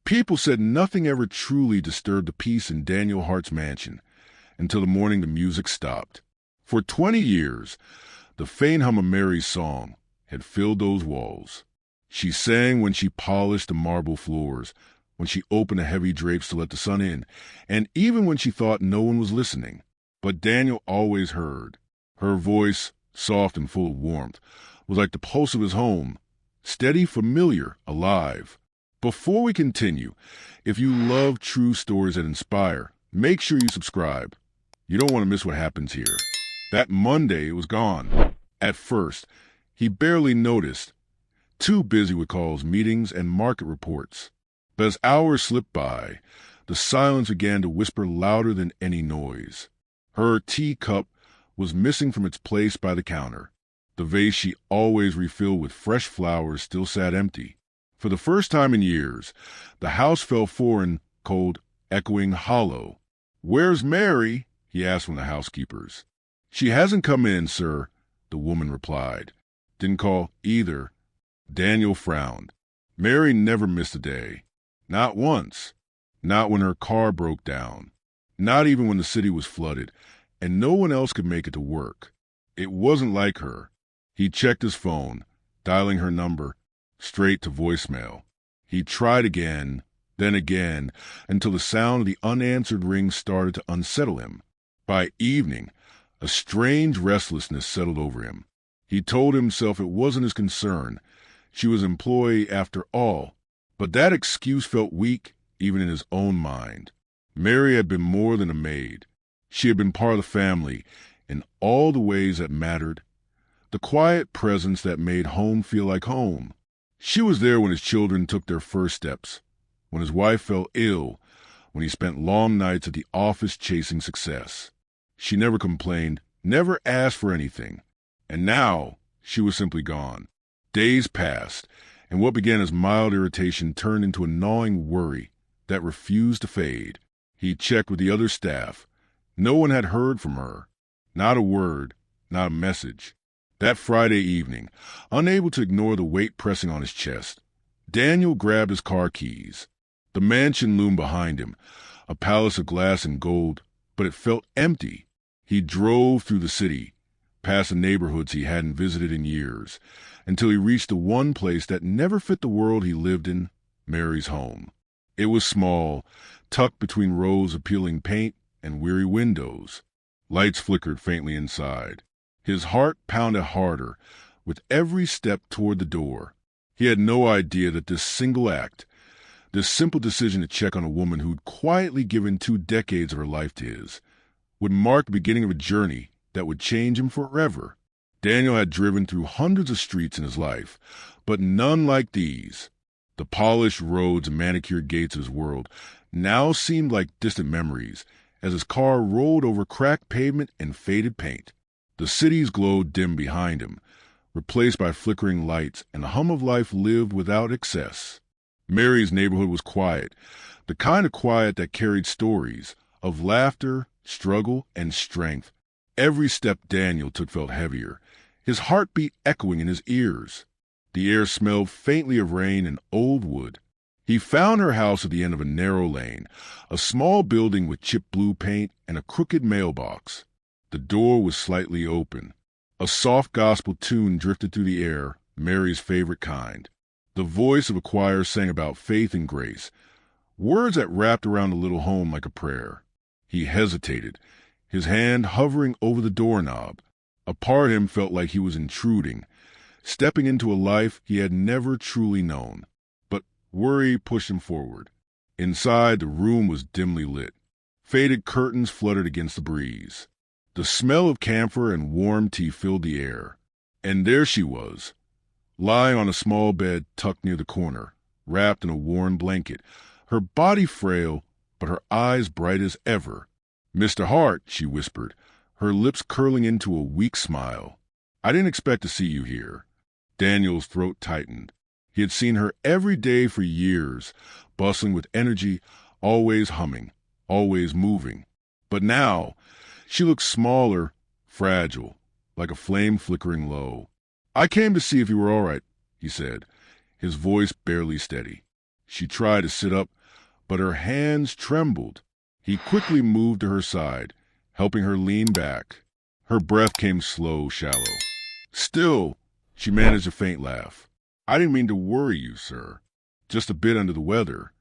People said nothing ever truly disturbed the peace in Daniel Hart's mansion until the morning the music stopped. For 20 years, the faint hum of Mary's song had filled those walls. She sang when she polished the marble floors, when she opened the heavy drapes to let the sun in, and even when she thought no one was listening. But Daniel always heard. Her voice, soft and full of warmth, was like the pulse of his home, steady, familiar, alive. Before we continue, if you love true stories that inspire, make sure you subscribe. You don't want to miss what happens here. That Monday, it was gone. At first, he barely noticed, too busy with calls, meetings, and market reports. But as hours slipped by, the silence began to whisper louder than any noise. Her teacup was missing from its place by the counter. The vase she always refilled with fresh flowers still sat empty. For the first time in years, the house felt foreign, cold, echoing, hollow. "Where's Mary?" he asked from the housekeepers. "She hasn't come in, sir," the woman replied. "Didn't call either." Daniel frowned. Mary never missed a day. Not once. Not when her car broke down. Not even when the city was flooded, and no one else could make it to work. It wasn't like her. He checked his phone, dialing her number, straight to voicemail. He tried again, then again, until the sound of the unanswered ring started to unsettle him. By evening, a strange restlessness settled over him. He told himself it wasn't his concern. She was an employee after all. But that excuse felt weak, even in his own mind. Mary had been more than a maid. She had been part of the family in all the ways that mattered. The quiet presence that made home feel like home. She was there when his children took their first steps, when his wife fell ill, when he spent long nights at the office chasing success. She never complained, never asked for anything. And now she was simply gone. Days passed, and what began as mild irritation turned into a gnawing worry that refused to fade. He checked with the other staff. No one had heard from her. Not a word, not a message. That Friday evening, unable to ignore the weight pressing on his chest, Daniel grabbed his car keys. The mansion loomed behind him, a palace of glass and gold, but it felt empty. He drove through the city, past the neighborhoods he hadn't visited in years, until he reached the one place that never fit the world he lived in, Mary's home. It was small, tucked between rows of peeling paint and weary windows. Lights flickered faintly inside. His heart pounded harder with every step toward the door. He had no idea that this single act, this simple decision to check on a woman who'd quietly given 2 decades of her life to his, would mark the beginning of a journey that would change him forever. Daniel had driven through hundreds of streets in his life, but none like these. The polished roads and manicured gates of his world now seemed like distant memories as his car rolled over cracked pavement and faded paint. The city's glow dimmed behind him, replaced by flickering lights, and the hum of life lived without excess. Mary's neighborhood was quiet, the kind of quiet that carried stories of laughter, struggle, and strength. Every step Daniel took felt heavier, his heartbeat echoing in his ears. The air smelled faintly of rain and old wood. He found her house at the end of a narrow lane, a small building with chipped blue paint and a crooked mailbox. The door was slightly open. A soft gospel tune drifted through the air, Mary's favorite kind. The voice of a choir sang about faith and grace, words that wrapped around the little home like a prayer. He hesitated, his hand hovering over the doorknob. A part of him felt like he was intruding, stepping into a life he had never truly known. But worry pushed him forward. Inside, the room was dimly lit. Faded curtains fluttered against the breeze. The smell of camphor and warm tea filled the air. And there she was, lying on a small bed tucked near the corner, wrapped in a worn blanket, her body frail, but her eyes bright as ever. "Mr. Hart," she whispered, her lips curling into a weak smile. "I didn't expect to see you here." Daniel's throat tightened. He had seen her every day for years, bustling with energy, always humming, always moving. But now, she looked smaller, fragile, like a flame flickering low. "I came to see if you were all right," he said, his voice barely steady. She tried to sit up, but her hands trembled. He quickly moved to her side, helping her lean back. Her breath came slow, shallow. Still, she managed a faint laugh. I didn't mean to worry you, sir. Just a bit under the weather.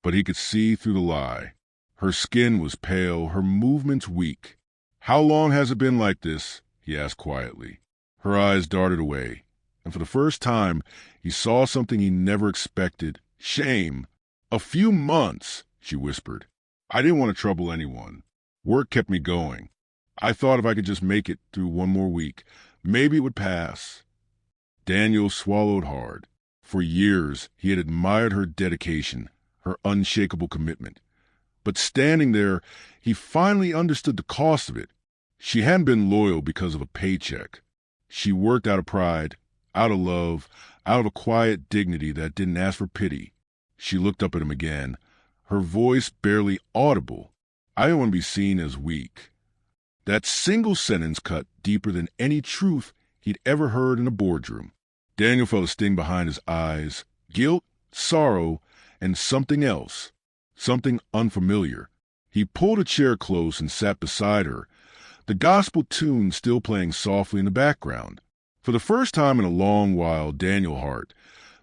But he could see through the lie. Her skin was pale, her movements weak. How long has it been like this? He asked quietly. Her eyes darted away, and for the first time, he saw something he never expected. Shame. A few months, she whispered. I didn't want to trouble anyone. Work kept me going. I thought if I could just make it through one more week, maybe it would pass. Daniel swallowed hard. For years, he had admired her dedication, her unshakable commitment. But standing there, he finally understood the cost of it. She hadn't been loyal because of a paycheck. She worked out of pride, out of love, out of a quiet dignity that didn't ask for pity. She looked up at him again, her voice barely audible. I didn't want to be seen as weak. That single sentence cut deeper than any truth he'd ever heard in a boardroom. Daniel felt a sting behind his eyes, guilt, sorrow, and something else. Something unfamiliar. He pulled a chair close and sat beside her, the gospel tune still playing softly in the background. For the first time in a long while, Daniel Hart,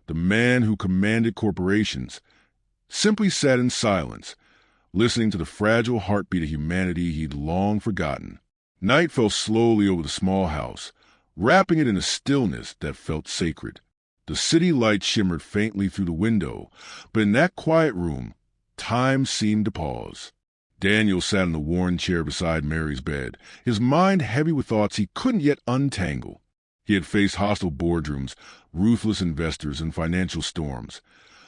the man who commanded corporations, simply sat in silence, listening to the fragile heartbeat of humanity he'd long forgotten. Night fell slowly over the small house, wrapping it in a stillness that felt sacred. The city light shimmered faintly through the window, but in that quiet room, time seemed to pause. Daniel sat in the worn chair beside Mary's bed, his mind heavy with thoughts he couldn't yet untangle. He had faced hostile boardrooms, ruthless investors, and financial storms,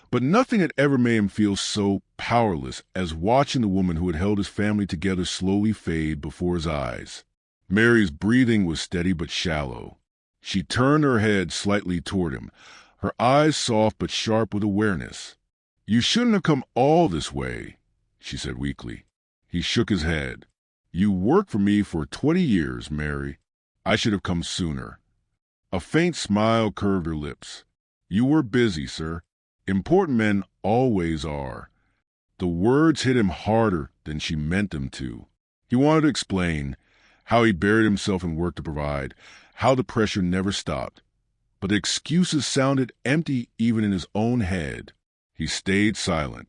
but nothing had ever made him feel so powerless as watching the woman who had held his family together slowly fade before his eyes. Mary's breathing was steady but shallow. She turned her head slightly toward him, her eyes soft but sharp with awareness. "You shouldn't have come all this way," she said weakly. He shook his head. "You worked for me for 20 years, Mary. I should have come sooner." A faint smile curved her lips. "You were busy, sir. Important men always are." The words hit him harder than she meant them to. He wanted to explain how he buried himself in work to provide, how the pressure never stopped. But the excuses sounded empty even in his own head. He stayed silent.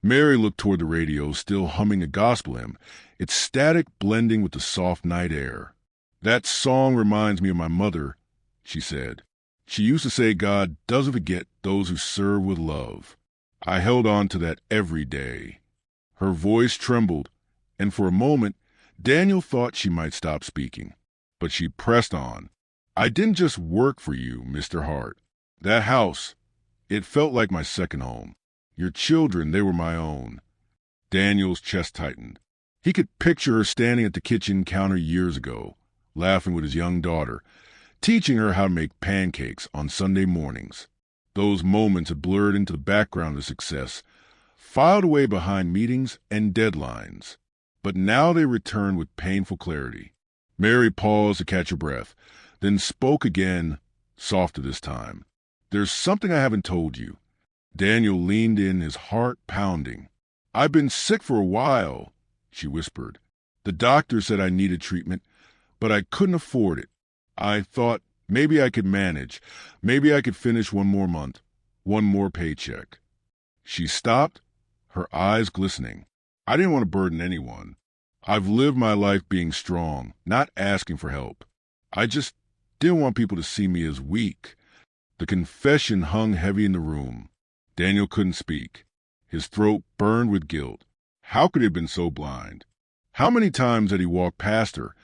Mary looked toward the radio, still humming a gospel hymn, its static blending with the soft night air. "That song reminds me of my mother," she said. "She used to say God doesn't forget those who serve with love. I held on to that every day." Her voice trembled, and for a moment, Daniel thought she might stop speaking. But she pressed on. "I didn't just work for you, Mr. Hart. That house, it felt like my second home. Your children, they were my own." Daniel's chest tightened. He could picture her standing at the kitchen counter years ago, laughing with his young daughter, teaching her how to make pancakes on Sunday mornings. Those moments had blurred into the background of success, filed away behind meetings and deadlines. But now they returned with painful clarity. Mary paused to catch her breath, then spoke again, softer this time. "There's something I haven't told you." Daniel leaned in, his heart pounding. "I've been sick for a while," she whispered. "The doctor said I needed treatment, but I couldn't afford it. I thought maybe I could manage. Maybe I could finish one more month, one more paycheck." She stopped, her eyes glistening. "I didn't want to burden anyone. I've lived my life being strong, not asking for help. I just didn't want people to see me as weak." The confession hung heavy in the room. Daniel couldn't speak. His throat burned with guilt. How could he have been so blind? How many times had he walked past her,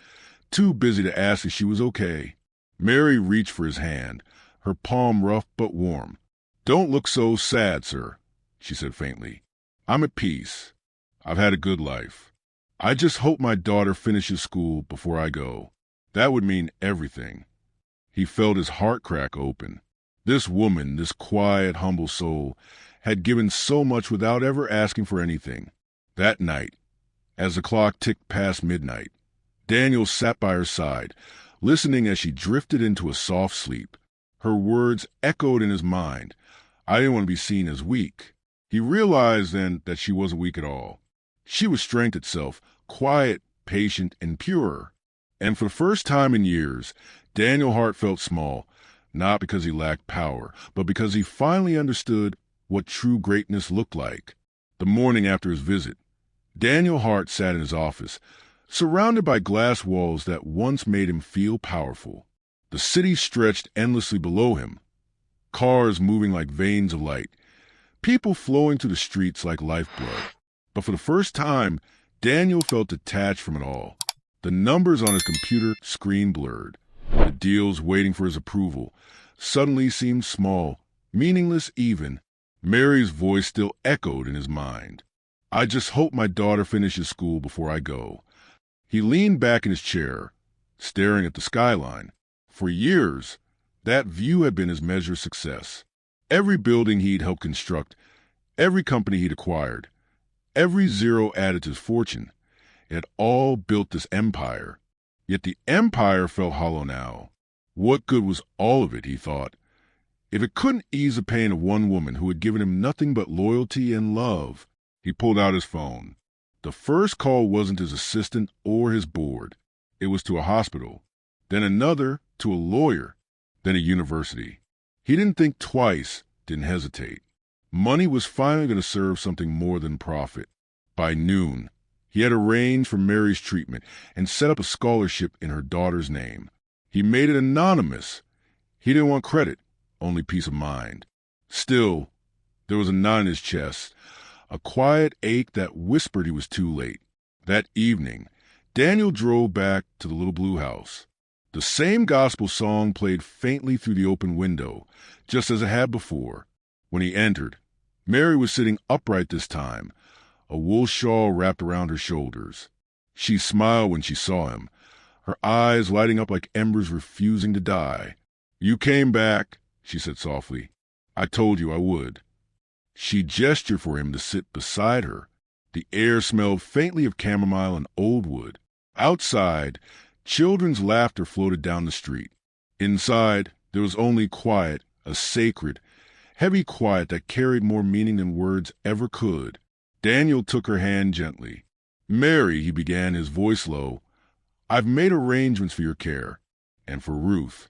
too busy to ask if she was okay? Mary reached for his hand, her palm rough but warm. "Don't look so sad, sir," she said faintly. "I'm at peace. I've had a good life. I just hope my daughter finishes school before I go. That would mean everything." He felt his heart crack open. This woman, this quiet, humble soul, had given so much without ever asking for anything. That night, as the clock ticked past midnight, Daniel sat by her side, listening as she drifted into a soft sleep. Her words echoed in his mind. "I didn't want to be seen as weak." He realized then that she wasn't weak at all. She was strength itself, quiet, patient, and pure. And for the first time in years, Daniel Hart felt small, not because he lacked power, but because he finally understood what true greatness looked like. The morning after his visit, Daniel Hart sat in his office, surrounded by glass walls that once made him feel powerful. The city stretched endlessly below him, cars moving like veins of light, people flowing through the streets like lifeblood. But for the first time, Daniel felt detached from it all. The numbers on his computer screen blurred. The deals waiting for his approval suddenly seemed small, meaningless even. Mary's voice still echoed in his mind. "I just hope my daughter finishes school before I go." He leaned back in his chair, staring at the skyline. For years, that view had been his measure of success. Every building he'd helped construct, every company he'd acquired, every zero added to his fortune, it had all built this empire. Yet the empire felt hollow now. What good was all of it, he thought, if it couldn't ease the pain of one woman who had given him nothing but loyalty and love? He pulled out his phone. The first call wasn't his assistant or his board. It was to a hospital, then another to a lawyer, then a university. He didn't think twice, didn't hesitate. Money was finally going to serve something more than profit. By noon, he had arranged for Mary's treatment and set up a scholarship in her daughter's name. He made it anonymous. He didn't want credit, only peace of mind. Still, there was a knot in his chest, a quiet ache that whispered he was too late. That evening, Daniel drove back to the little blue house. The same gospel song played faintly through the open window, just as it had before. When he entered, Mary was sitting upright this time, a wool shawl wrapped around her shoulders. She smiled when she saw him, her eyes lighting up like embers refusing to die. "You came back," she said softly. "I told you I would." She gestured for him to sit beside her. The air smelled faintly of chamomile and old wood. Outside, children's laughter floated down the street. Inside, there was only quiet, a sacred, heavy quiet that carried more meaning than words ever could. Daniel took her hand gently. "Mary," he began, his voice low, "I've made arrangements for your care, and for Ruth."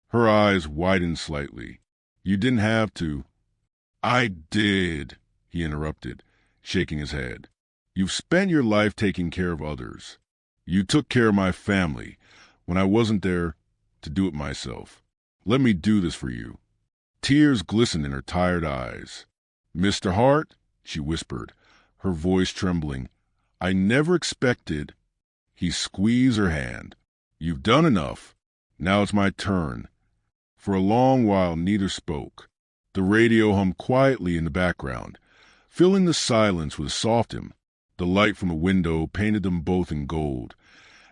Her eyes widened slightly. "You didn't have to." "I did," he interrupted, shaking his head. "You've spent your life taking care of others. You took care of my family when I wasn't there to do it myself. Let me do this for you." Tears glistened in her tired eyes. "Mr. Hart," she whispered, her voice trembling, "I never expected—" He squeezed her hand. "You've done enough. Now it's my turn." For a long while neither spoke. The radio hummed quietly in the background, filling the silence with a soft hymn. The light from a window painted them both in gold,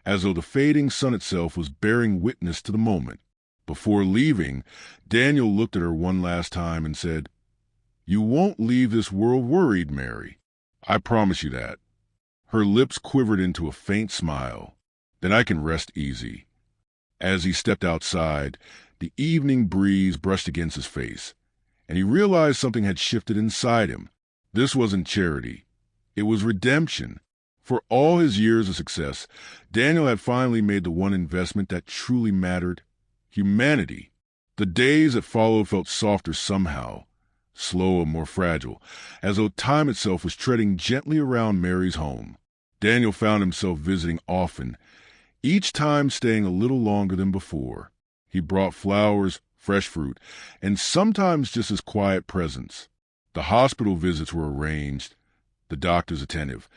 as though the fading sun itself was bearing witness to the moment. Before leaving, Daniel looked at her one last time and said, "You won't leave this world worried, Mary. I promise you that." Her lips quivered into a faint smile. "Then I can rest easy." As he stepped outside, the evening breeze brushed against his face, and he realized something had shifted inside him. This wasn't charity. It was redemption. For all his years of success, Daniel had finally made the one investment that truly mattered: humanity. The days that followed felt softer somehow, slower, more fragile, as though time itself was treading gently around Mary's home. Daniel found himself visiting often, each time staying a little longer than before. He brought flowers, fresh fruit, and sometimes just his quiet presence. The hospital visits were arranged, the doctors attentive.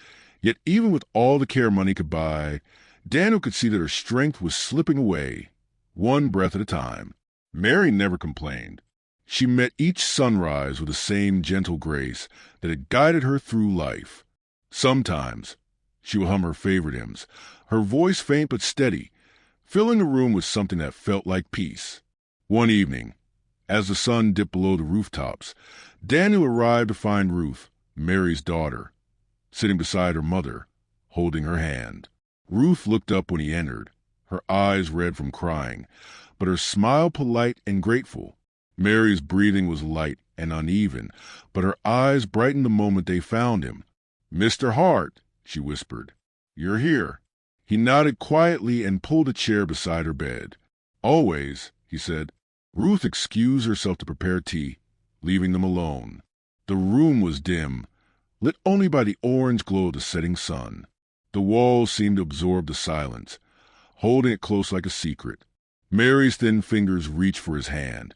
Yet even with all the care money could buy, Daniel could see that her strength was slipping away, one breath at a time. Mary never complained. She met each sunrise with the same gentle grace that had guided her through life. Sometimes she would hum her favorite hymns, her voice faint but steady, filling the room with something that felt like peace. One evening, as the sun dipped below the rooftops, Daniel arrived to find Ruth, Mary's daughter, sitting beside her mother, holding her hand. Ruth looked up when he entered, her eyes red from crying, but her smile polite and grateful. Mary's breathing was light and uneven, but her eyes brightened the moment they found him. "Mr. Hart," she whispered. "You're here." He nodded quietly and pulled a chair beside her bed. "Always," he said. Ruth excused herself to prepare tea, leaving them alone. The room was dim, lit only by the orange glow of the setting sun. The walls seemed to absorb the silence, holding it close like a secret. Mary's thin fingers reached for his hand,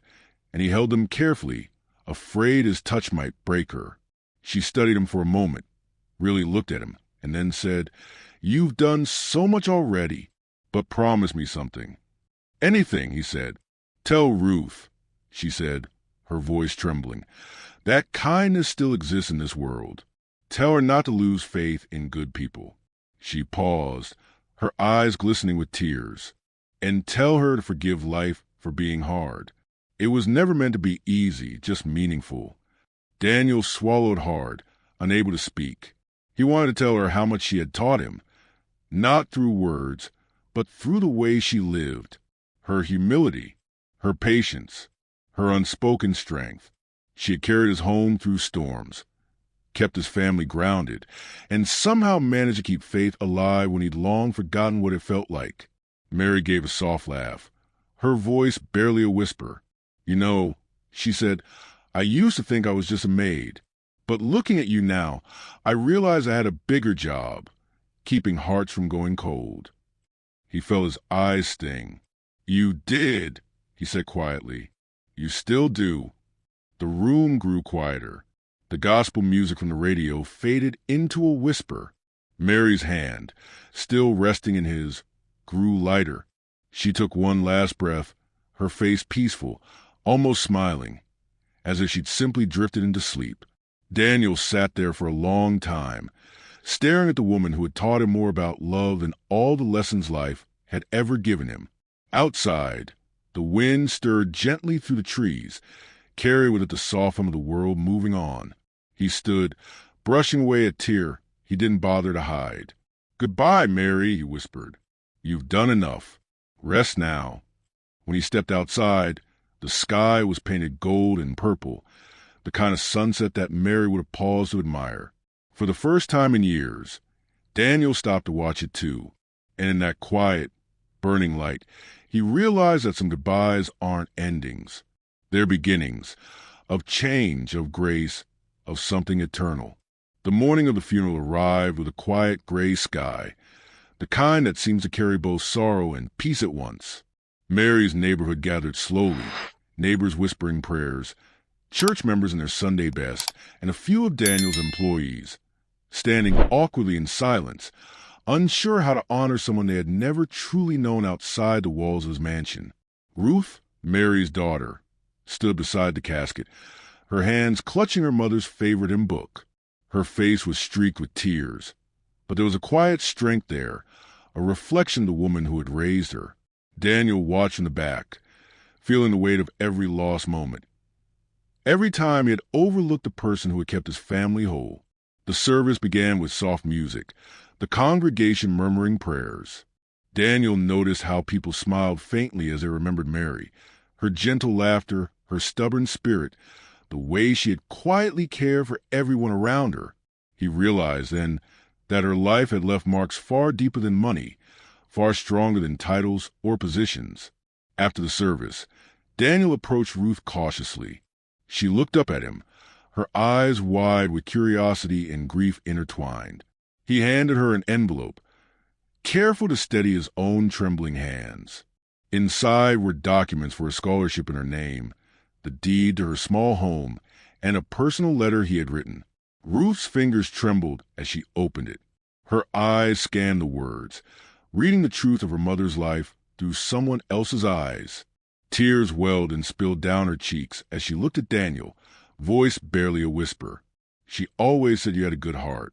and he held them carefully, afraid his touch might break her. She studied him for a moment, really looked at him, and then said, "You've done so much already, but promise me something." "Anything," he said. "Tell Ruth," she said, her voice trembling, "that kindness still exists in this world. Tell her not to lose faith in good people." She paused, her eyes glistening with tears. "And tell her to forgive life for being hard. It was never meant to be easy, just meaningful." Daniel swallowed hard, unable to speak. He wanted to tell her how much she had taught him, not through words, but through the way she lived. Her humility, her patience, her unspoken strength. She had carried his home through storms, kept his family grounded, and somehow managed to keep faith alive when he'd long forgotten what it felt like. Mary gave a soft laugh, her voice barely a whisper. "You know," she said, "I used to think I was just a maid. But looking at you now, I realize I had a bigger job, keeping hearts from going cold." He felt his eyes sting. "You did," he said quietly. "You still do." The room grew quieter. The gospel music from the radio faded into a whisper. Mary's hand, still resting in his, grew lighter. She took one last breath, her face peaceful, almost smiling, as if she'd simply drifted into sleep. Daniel sat there for a long time, staring at the woman who had taught him more about love than all the lessons life had ever given him. Outside, the wind stirred gently through the trees, carried with it the soft hum of the world moving on. He stood, brushing away a tear he didn't bother to hide. "Goodbye, Mary," he whispered. "You've done enough. Rest now." When he stepped outside, the sky was painted gold and purple, the kind of sunset that Mary would have paused to admire. For the first time in years, Daniel stopped to watch it too, and in that quiet, burning light, he realized that some goodbyes aren't endings. They're beginnings, of change, of grace, of something eternal. The morning of the funeral arrived with a quiet gray sky, the kind that seems to carry both sorrow and peace at once. Mary's neighborhood gathered slowly, neighbors whispering prayers, church members in their Sunday best, and a few of Daniel's employees, standing awkwardly in silence, unsure how to honor someone they had never truly known outside the walls of his mansion. Ruth, Mary's daughter, stood beside the casket, her hands clutching her mother's favorite hymn book. Her face was streaked with tears, but there was a quiet strength there, a reflection of the woman who had raised her. Daniel watched from the back, feeling the weight of every lost moment. Every time he had overlooked the person who had kept his family whole. The service began with soft music, the congregation murmuring prayers. Daniel noticed how people smiled faintly as they remembered Mary, her gentle laughter, her stubborn spirit, the way she had quietly cared for everyone around her. He realized then that her life had left marks far deeper than money, far stronger than titles or positions. After the service, Daniel approached Ruth cautiously. She looked up at him, her eyes wide with curiosity and grief intertwined. He handed her an envelope, careful to steady his own trembling hands. Inside were documents for a scholarship in her name, the deed to her small home, and a personal letter he had written. Ruth's fingers trembled as she opened it. Her eyes scanned the words, reading the truth of her mother's life through someone else's eyes. Tears welled and spilled down her cheeks as she looked at Daniel, voice barely a whisper. "She always said you had a good heart."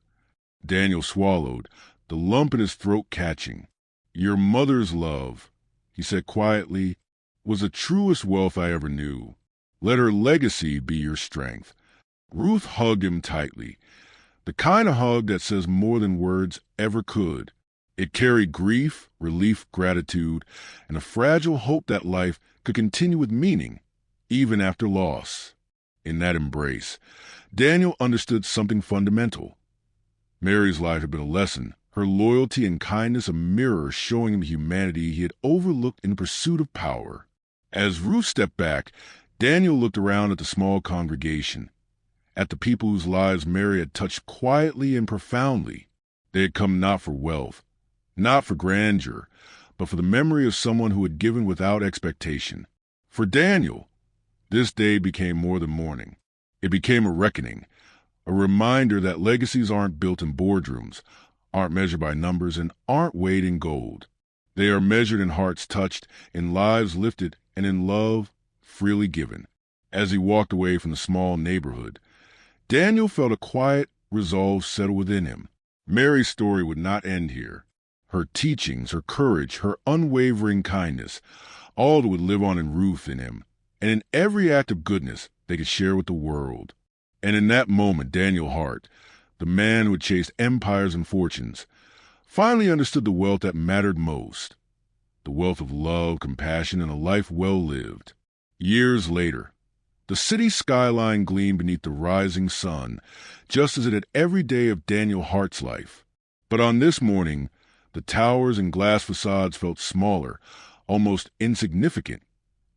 Daniel swallowed, the lump in his throat catching. "Your mother's love," he said quietly, "was the truest wealth I ever knew. Let her legacy be your strength." Ruth hugged him tightly, the kind of hug that says more than words ever could. It carried grief, relief, gratitude, and a fragile hope that life could continue with meaning, even after loss. In that embrace, Daniel understood something fundamental. Mary's life had been a lesson, her loyalty and kindness a mirror showing him the humanity he had overlooked in pursuit of power. As Ruth stepped back, Daniel looked around at the small congregation, at the people whose lives Mary had touched quietly and profoundly. They had come not for wealth, not for grandeur, but for the memory of someone who had given without expectation. For Daniel, this day became more than mourning. It became a reckoning, a reminder that legacies aren't built in boardrooms, aren't measured by numbers, and aren't weighed in gold. They are measured in hearts touched, in lives lifted, and in love freely given. As he walked away from the small neighborhood, Daniel felt a quiet resolve settle within him. Mary's story would not end here. Her teachings, her courage, her unwavering kindness, all that would live on in Ruth in him, and in every act of goodness they could share with the world. And in that moment, Daniel Hart, the man who had chased empires and fortunes, finally understood the wealth that mattered most, the wealth of love, compassion, and a life well lived. Years later, the city skyline gleamed beneath the rising sun, just as it had every day of Daniel Hart's life. But on this morning, the towers and glass facades felt smaller, almost insignificant,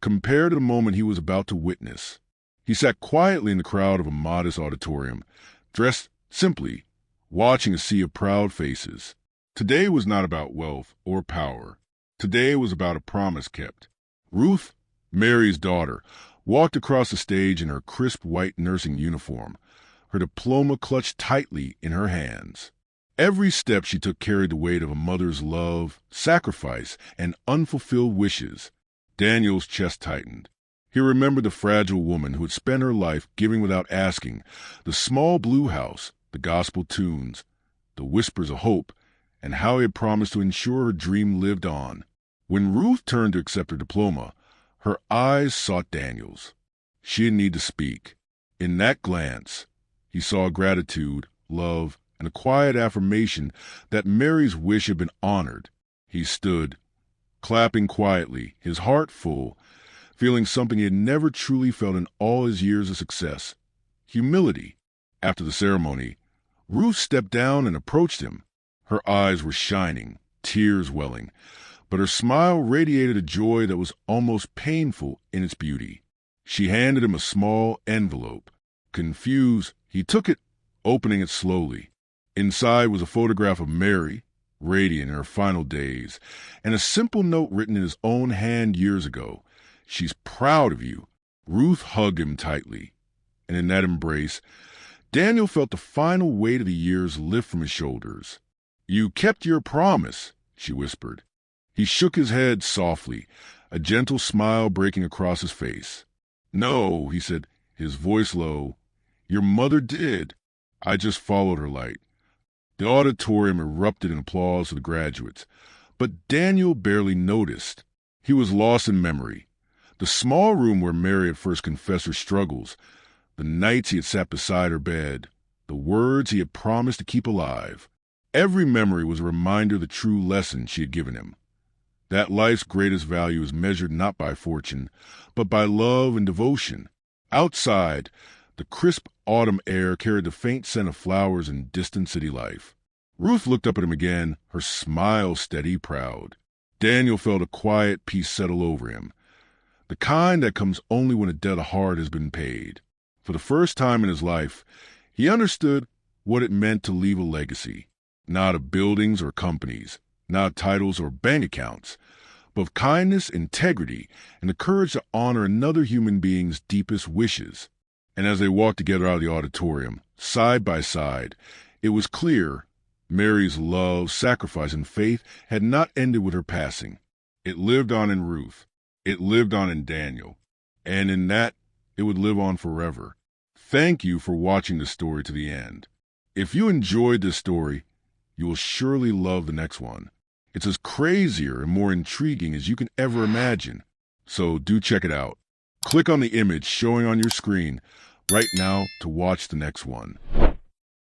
compared to the moment he was about to witness. He sat quietly in the crowd of a modest auditorium, dressed simply, watching a sea of proud faces. Today was not about wealth or power. Today was about a promise kept. Ruth, Mary's daughter, walked across the stage in her crisp white nursing uniform, her diploma clutched tightly in her hands. Every step she took carried the weight of a mother's love, sacrifice, and unfulfilled wishes. Daniel's chest tightened. He remembered the fragile woman who had spent her life giving without asking, the small blue house, the gospel tunes, the whispers of hope, and how he had promised to ensure her dream lived on. When Ruth turned to accept her diploma, her eyes sought Daniel's. She didn't need to speak. In that glance, he saw gratitude, love, and a quiet affirmation that Mary's wish had been honored. He stood, clapping quietly, his heart full, feeling something he had never truly felt in all his years of success: humility. After the ceremony, Ruth stepped down and approached him. Her eyes were shining, tears welling, but her smile radiated a joy that was almost painful in its beauty. She handed him a small envelope. Confused, he took it, opening it slowly. Inside was a photograph of Mary, radiant in her final days, and a simple note written in his own hand years ago. "She's proud of you." Ruth hugged him tightly, and in that embrace, Daniel felt the final weight of the years lift from his shoulders. "You kept your promise," she whispered. He shook his head softly, a gentle smile breaking across his face. "No," he said, his voice low. "Your mother did. I just followed her light." The auditorium erupted in applause for the graduates, but Daniel barely noticed. He was lost in memory. The small room where Mary had first confessed her struggles, the nights he had sat beside her bed, the words he had promised to keep alive. Every memory was a reminder of the true lesson she had given him, that life's greatest value is measured not by fortune, but by love and devotion. Outside, the crisp autumn air carried the faint scent of flowers and distant city life. Ruth looked up at him again, her smile steady, proud. Daniel felt a quiet peace settle over him, the kind that comes only when a debt of heart has been paid. For the first time in his life, he understood what it meant to leave a legacy, not of buildings or companies, not titles or bank accounts, but of kindness, integrity, and the courage to honor another human being's deepest wishes. And as they walked together out of the auditorium, side by side, it was clear Mary's love, sacrifice, and faith had not ended with her passing. It lived on in Ruth. It lived on in Daniel. And in that, it would live on forever. Thank you for watching the story to the end. If you enjoyed this story, you will surely love the next one. It's as crazier and more intriguing as you can ever imagine. So do check it out. Click on the image showing on your screen right now to watch the next one.